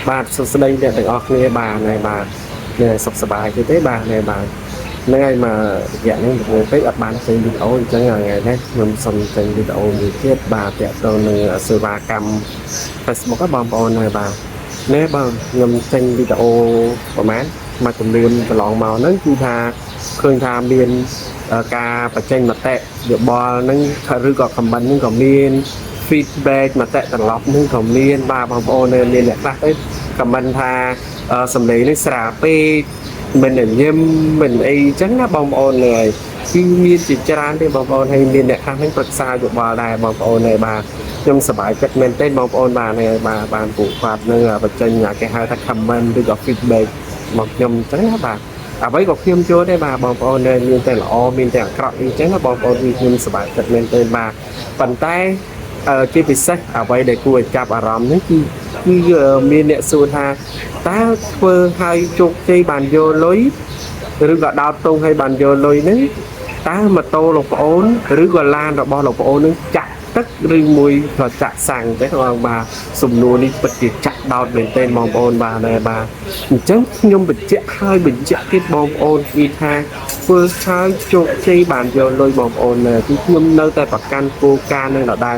បាទសួស្តីអ្នកទាំងអស់គ្នាបាទណែបាទនេះសុខសប្បាយទេទេបាទណែបាទហ្នឹងហើយមករយៈនេះមួយពេកអត់បានចេញវីដេអូអញ្ចឹងថ្ងៃនេះខ្ញុំសូមចេញវីដេអូមួយទៀតបាទតាក់ទងនឹងសេវាកម្ម Facebook បងប្អូនហើយបាទនេះបងខ្ញុំចេញវីដេអូប្រហែលមួយចំនួនកន្លងមកហ្នឹងគឺថាឃើញថាមានការបញ្ចេញមតិយោបល់ហ្នឹងឬក៏ comment ហ្នឹងក៏មាន feedback មតិត្រឡប់ហ្នឹងក៏មានបាទបងប្អូនមានអ្នកខ្លះទៅ comment ថាសម្លេងនេះស្រាលពេកមិនញឹមមិនអីចឹងណាបងប្អូនហើយគឺមានជាច្រើនទេបងប្អូនហើយមានអ្នកខ្លះហ្នឹងប្រឹក្សាយោបល់ដែរបងប្អូនហើយបាទខ្ញុំសប្បាយចិត្តមែនទែនបងប្អូនបាទហើយបាទបានពួកគាត់នឹងបញ្ចេញគេហៅថា comment ឬក៏ feedback មកខ្ញុំចឹងណាបាទអ្វីក៏ខ្ញុំចូលដែរបាទបងប្អូនមានតែល្អមានតែអាក្រក់អីចឹងណាបងប្អូនខ្ញុំសប្បាយចិត្តមែនទែនបាទប៉ុន្តែជាពិសេសអ្វីដែលគួរឲ្យចាប់អារម្មណ៍នេះគឺមានអ្នកសួរថាតើធ្វើឲ្យជោគជ័យបានយកលុយឬក៏ដោតទងឲ្យបានយកលុយនេះតើម៉ូតូលោកប្អូនឬក៏ឡានរបស់លោកប្អូននឹងចាក់ទឹកឬមួយក៏ចាក់សាំងទេបងបាទសំណួរនេះពិតជាចាក់ដោតមែនទែនបងប្អូនបាទដែរបាទអញ្ចឹងខ្ញុំបញ្ជាក់ហើយបញ្ជាក់ទៀតបងប្អូនគឺថាធ្វើឲ្យជោគជ័យបានយកលុយបងប្អូនគឺខ្ញុំនៅតែប្រកាន់គោលការណ៍នឹងដដែល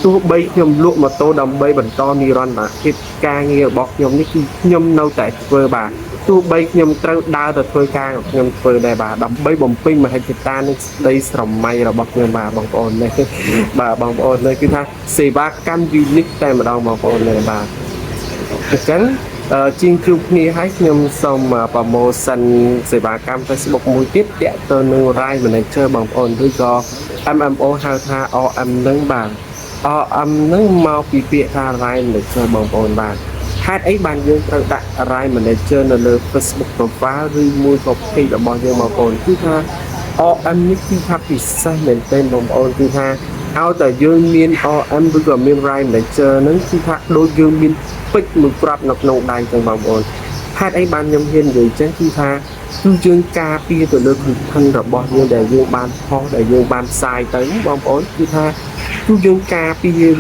ទោះបីខ្ញុំលក់ម៉ូតូដើម្បីបន្តនិរន្តរភាពការងាររបស់ខ្ញុំនេះគឺខ្ញុំនៅតែធ្វើបាទទោះបីខ្ញុំត្រូវដើរទៅធ្វើការខ្ញុំធ្វើដែរបាទដើម្បីបំពេញមហិច្ឆតានៃស្ដីស្រមៃរបស់ខ្ញុំបាទបងប្អូននេះបាទបងប្អូននេះគឺថាសេវាកម្ម unique តែម្ដងបងប្អូននេះបាទអញ្ចឹងជាងគ្រប់គ្នាឲ្យខ្ញុំសូម promotion សេវាកម្ម Facebook មួយទៀតតាក់ទងនឹង Rise Manager បងប្អូនឬក៏ MMO ហៅថា RM នឹងបាទ RM នឹងមកពីពាក្យថា Rise Manager បងប្អូនបាទហេតុអីបានយើងត្រូវដាក់ Rise Manager នៅលើ Facebook profile ឬមួយក៏ page របស់យើងបងប្អូនគឺថា RM នេះគឺថាពិសេសមែនទែនបងប្អូនគឺថាឲ្យតែយើងមាន RM ឬក៏មាន Rise Manager ហ្នឹងគឺថាដូចយើងមានពេជ្រមួយគ្រាប់នៅក្នុងដៃចឹងបងប្អូនហេតុអីបានខ្ញុំហ៊ាននិយាយចឹងគឺថាគឺយើងការពារទៅលើ content របស់យើងដែលយើងបានផុសដែលយើងបានផ្សាយទៅបងប្អូនគឺថាគឺយើងការពារវា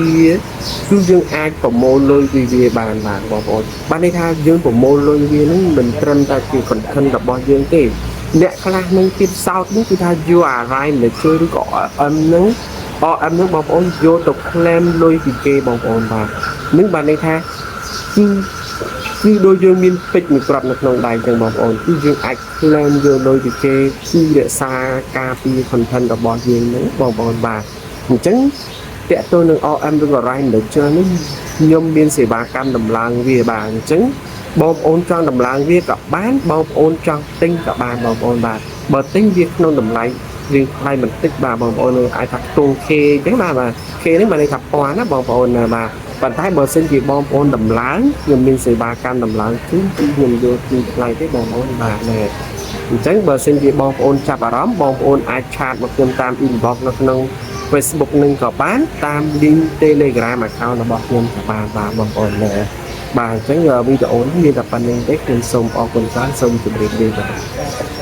គឺយើងអាចប្រមូលលុយពីវាបានបងប្អូនបានន័យថាយើងប្រមូលលុយវានឹងមិនត្រឹមតែជា content របស់យើងទេអ្នកខ្លះនឹងទៀតសោតនេះគឺថាយកអា Rise Manager ឬក៏ RM នឹងបងប្អូនយកទៅ claim លុយពីគេបងប្អូនបាទនឹងបានន័យថាគឺដូចយើងមានពេជ្រមួយគ្រាប់នៅក្នុងដៃចឹងបងប្អូនគឺយើងអាច claim យកលុយពីគេគឺរក្សាការពារ content របស់យើងហ្នឹងបងប្អូនបាទអញ្ចឹងតើតើនឹង RM ឬក៏ Rise Manager នេះខ្ញុំមានសេវាកម្មដំឡើងវាបាទអញ្ចឹងបងប្អូនចង់ដំឡើងវាក៏បានបងប្អូនចង់ទិញក៏បានបងប្អូនបាទបើទិញវាក្នុងតម្លៃរៀងថ្លៃបន្តិចបាទបងប្អូនអាចថាខ្ទង់ K អញ្ចឹងបាទ K នេះបានន័យថាពាន់ណាបងប្អូនបាទប៉ុន្តែបើសិនជាបងប្អូនដំឡើងខ្ញុំមានសេវាកម្មដំឡើងគឺខ្ញុំយកពីថ្លៃទេបងប្អូនបាទណែអញ្ចឹងបើសិនជាបងប្អូនចាប់អារម្មណ៍បងប្អូនអាចឆាតមកខ្ញុំតាម inbox នៅក្នុង Facebook នឹងក៏បានតាម link Telegram account របស់ខ្ញុំក៏បានបាទបងប្អូនណែបាទអញ្ចឹងវីដេអូនេះមានតែប៉ុណ្្នឹងទេខ្ញុំសូមអរគុណច្រើនសូមជម្រាបលាបាទ